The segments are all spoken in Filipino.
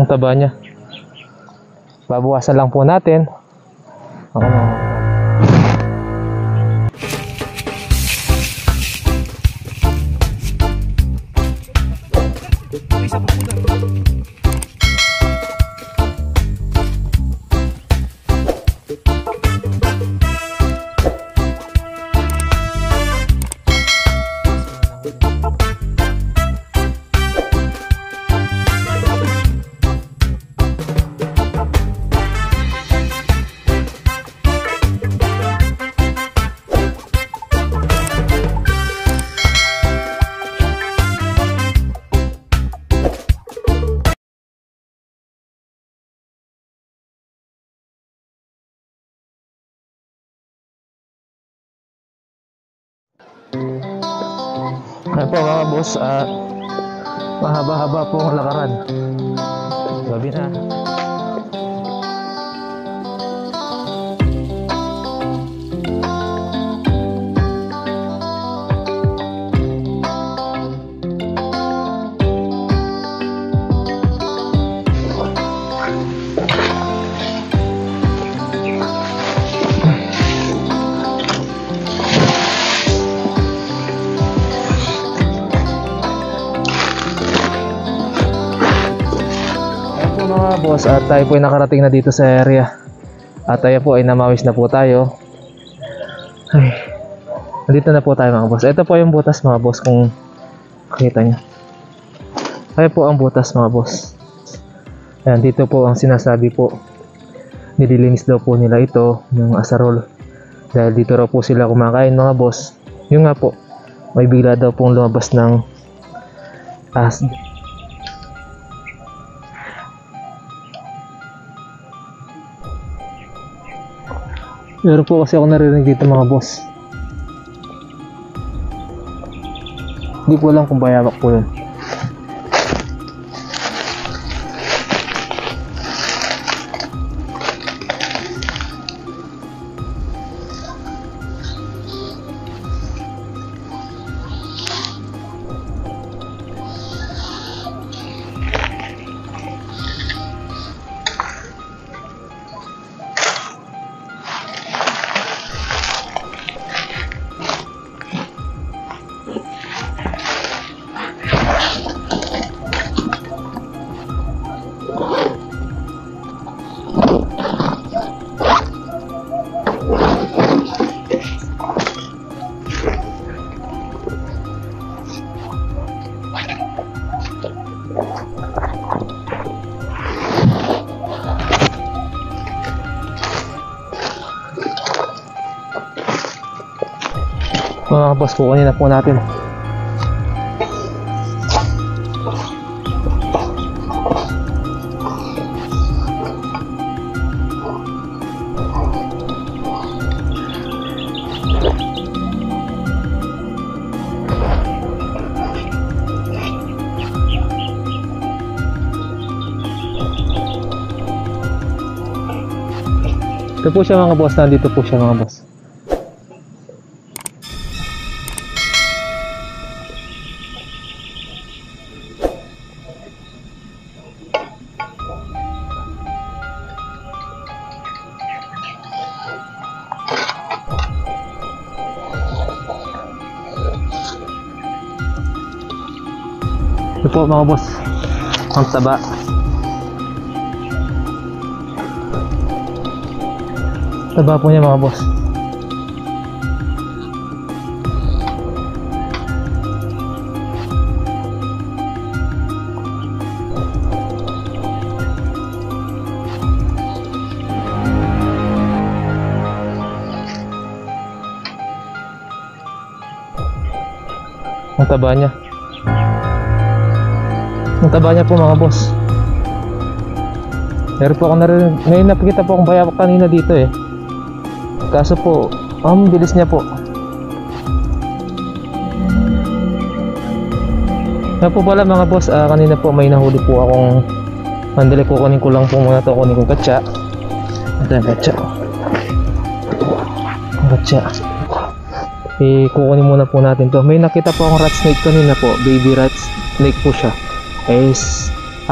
Ang taba niya. Babawasan lang po natin. Ako na. Ayan po mga boss, mahaba-haba po ang lakaran. Gabi na. Mga boss, at tayo po ay nakarating na dito sa area. At tayo po ay namawis na po tayo. Ay, nandito na po tayo mga boss. Ito po yung butas mga boss, kung makita nyo. Tayo po ang butas mga boss. Ayan, dito po ang sinasabi po, nililinis daw po nila ito, yung asarol, dahil dito raw po sila kumakain mga boss. Yung nga po, may bigla daw pong lumabas ng meron po kasi ako narinig dito mga boss. Hindi ko alam kung bayawak po yun. Mga boss, kukunin na po natin. Ito po siya mga boss, nandito po siya mga boss. Ito po mga boss, ang taba. Taba po niya mga boss. Ang taba niya. Ang taba niya po mga boss. Meron po ako narinig, may napakita po akong bayawak kanina dito eh. Kaso po, ang bilis niya po. Kaya po pala mga boss, kanina po may nahuli po akong mandali, kukunin ko lang po muna ito. Kunin kong katsa. Ito yung katsa. Katsa. Kukunin muna po natin to. May nakita po akong rat snake kanina po. Baby rat snake po siya.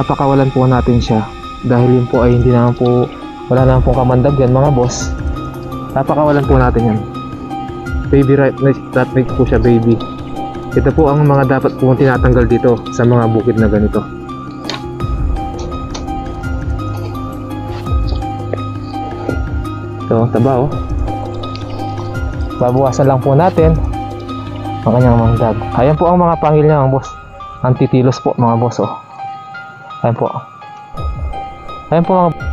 Papakawalan po natin siya dahil yun po ay hindi naman po, wala naman pong kamandag yan mga boss. Papakawalan po natin yan. Baby rat snake po siya, baby. Ito po ang mga dapat po tinatanggal dito sa mga bukid na ganito. Ito, taba oh. Babawasan lang po natin ang kanyang mandag. Ayan po ang mga pangil niya mga boss. Antitilos po mga boss oh. Ayan po. Ayan po mga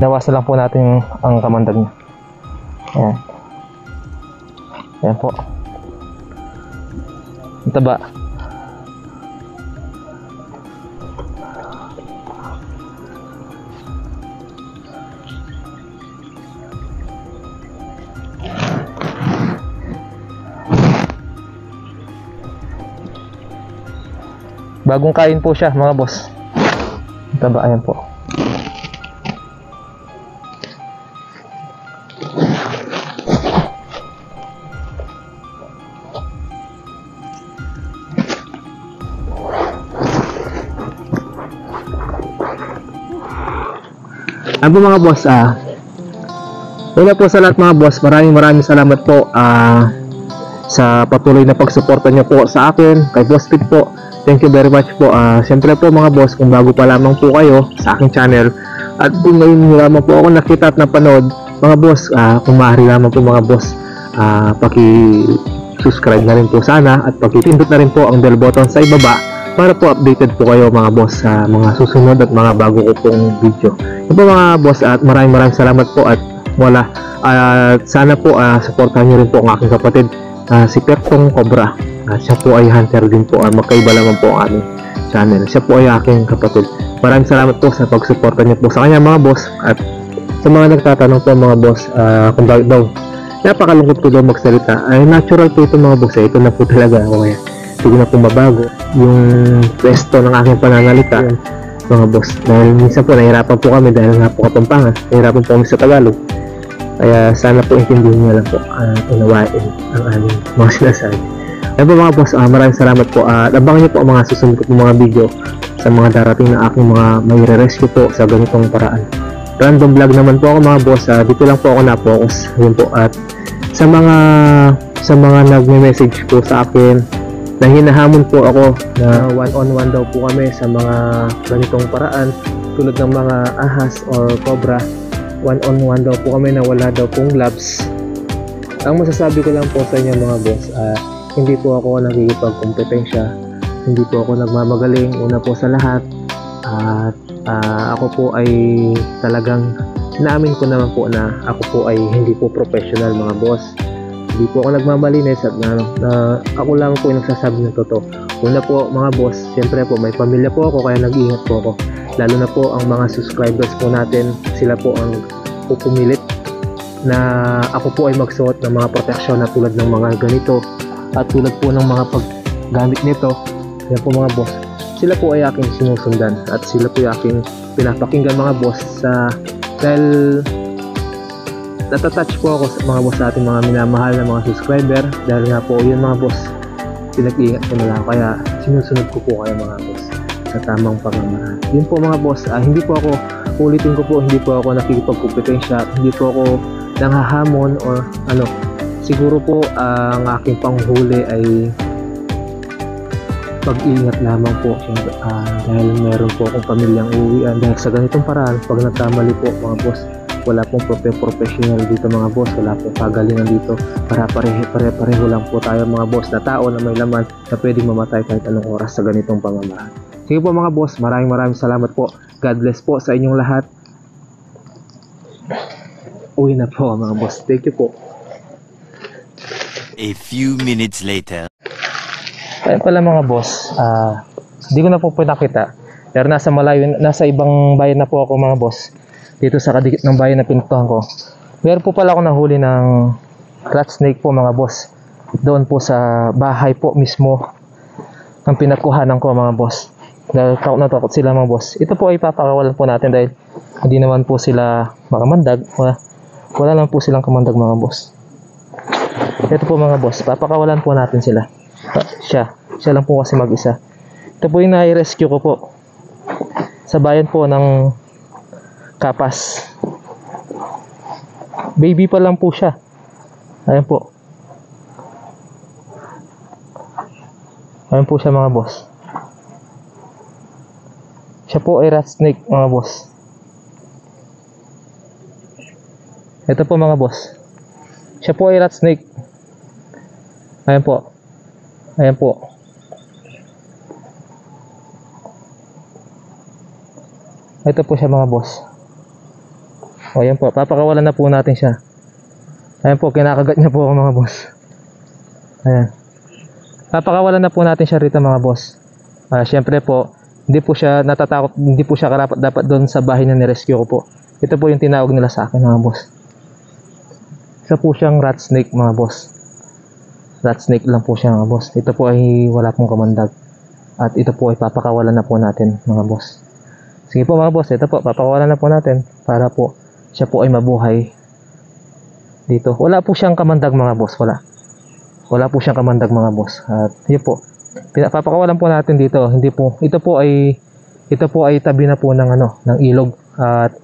nawasan lang po natin ang kamandag niya. Ayan. Ayan po. Ang taba. Bagong kain po siya mga boss. Ang taba, ayan po. Ano po mga boss, una po sa lahat mga boss, maraming salamat po sa patuloy na pagsuporta niyo po sa akin, kay Boss Pete po. Thank you very much po. Siyempre po mga boss, kung bago pa lamang po kayo sa aking channel at kung ngayon lamang po ako nakita at napanood, mga boss, kung maaari lamang po mga boss, paki-subscribe na rin po sana at paki-pindot na rin po ang bell button sa ibaba para po updated po kayo mga boss sa mga susunod at mga bago ko pong video. Ito po mga boss, at maraming salamat po at wala. Sana po supportahan niyo rin po ang aking kapatid, si Pertong Cobra. Siya po ay hunter din po, magkaiba naman po ang aming channel. Siya po ay aking kapatid. Maraming salamat po sa pagsuporta niyo po sa kanya mga boss. At sa mga nagtatanong po mga boss, kung bakit daw napakalungkot ko daw magsalita, ay natural po ito mga boss. Ito na po talaga ako, kaya hindi na po mabago yung pwesto ng aking pananalita mga boss, dahil minsan po nahirapan po kami dahil nga po Kapampangan, nahirapan po kami sa Tagalog. Kaya sana po intindihin niyo lang po at unawain ang aming mga sinasabi. Ayun po mga boss, maraming salamat po at abangan niyo po ang mga susunod ko mga video sa mga darating na aking mga may re-rescue po sa ganitong paraan. Random vlog naman po ako mga boss, dito lang po ako na-focus. Ayun po, at sa mga nagme-message po sa akin na hinahamon po ako na one-on-one daw po kami sa mga ganitong paraan tulad ng mga ahas or cobra, one-on-one daw po kami na wala daw pong gloves. Ang masasabi ko lang po sa inyo mga boss, hindi po ako nagkikipagkompetensya, hindi po ako nagmamagaling, una po sa lahat, at ako po ay talagang naamin ko naman po na ako po ay hindi po professional mga boss. Hindi po ako nagmamalinis at ako lang po yung nagsasabi ng totoo. Una po mga boss, siyempre po may pamilya po ako kaya nag-iingat po ako. Lalo na po ang mga subscribers po natin, sila po ang pupumilit na ako po ay magsuot ng mga proteksyon na tulad ng mga ganito at tulad po ng mga paggamit nito. Yan po mga boss, sila po ay aking sinusundan at sila po ay aking pinapakinggan mga boss dahil natatouch po ako sa mga boss sa ating mga minamahal na mga subscriber, dahil nga po yun mga boss, pinag-iingat ko na lang, kaya sinusunod ko po kayo mga boss sa tamang pamamaraan. Yun po mga boss, hindi po ako, ulitin ko po, hindi po ako nakikipagkompetensya, hindi po ako nanghahamon or ano. Siguro po ang aking panghuli ay pag-iingat lamang po, dahil meron po akong pamilyang uuwian. Dahil sa ganitong paraan, pag nagkamali po mga boss, wala pong professional dito mga boss, wala pong kagalingan dito, para pareho lang po tayo mga boss na tao na may laman na pwedeng mamatay kahit anong oras sa ganitong pamamaraan. Sige po mga boss, maraming salamat po. God bless po sa inyong lahat. Uwi na po mga boss, thank you po. A few minutes later. Kaya pala mga boss, Hindi ko na po pinakita. Pero nasa malayo, nasa ibang bayan na po ako mga boss. Dito sa kadikit ng bayan na pinuntahan ko. Meron po pala ako nahuli ng rat snake po mga boss. Doon po sa bahay po mismo ang pinagkuhanan ko mga boss. Dahil takot na takot sila mga boss. Ito po ay papakawalan po natin dahil hindi naman po sila makamandag. Wala lang po silang kamandag mga boss. Ito po mga boss, papakawalan po natin sila. Siya lang po kasi mag-isa. Ito po yung nai-rescue ko po sa bayan po ng Kapas. Baby pa lang po siya. Ayan po. Ayan po siya mga boss. Siya po ay rat snake mga boss. Ito po mga boss. Siya po ay rat snake. Ayan po. Ayan po. Ito po siya mga boss. O ayan po. Papakawalan na po natin siya. Ayan po. Kinakagat niya po ako mga boss. Ayan. Papakawalan na po natin siya rito mga boss. Siyempre po, hindi po siya natatakot, hindi po siya karapat dapat doon sa bahay na nirescue ko po. Ito po yung tinawag nila sa akin mga boss. Isa po siyang rat snake mga boss. Rat snake lang po siya mga boss. Ito po ay wala pong kamandag. At ito po ay papakawalan na po natin mga boss. Sige po mga boss, ito po, papakawalan na po natin para po siya po ay mabuhay dito. Wala po siyang kamandag mga boss, wala po siyang kamandag mga boss. At yun po, papakawalan po natin dito. Hindi po, ito po ay tabi na po ng ng ilog at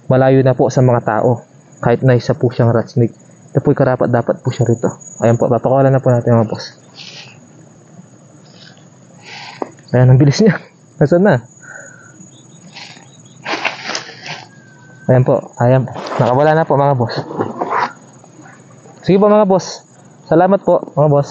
malayo na po sa mga tao. Kahit na isa po siyang rat snake. Ito po ay karapat dapat po siya rito. Ayan po, papakawalan na po natin mga boss. Ayan, ang bilis niya. Nasaan na? Ayan po, ayan. Nakawala na po mga boss. Sige po mga boss. Salamat po mga boss.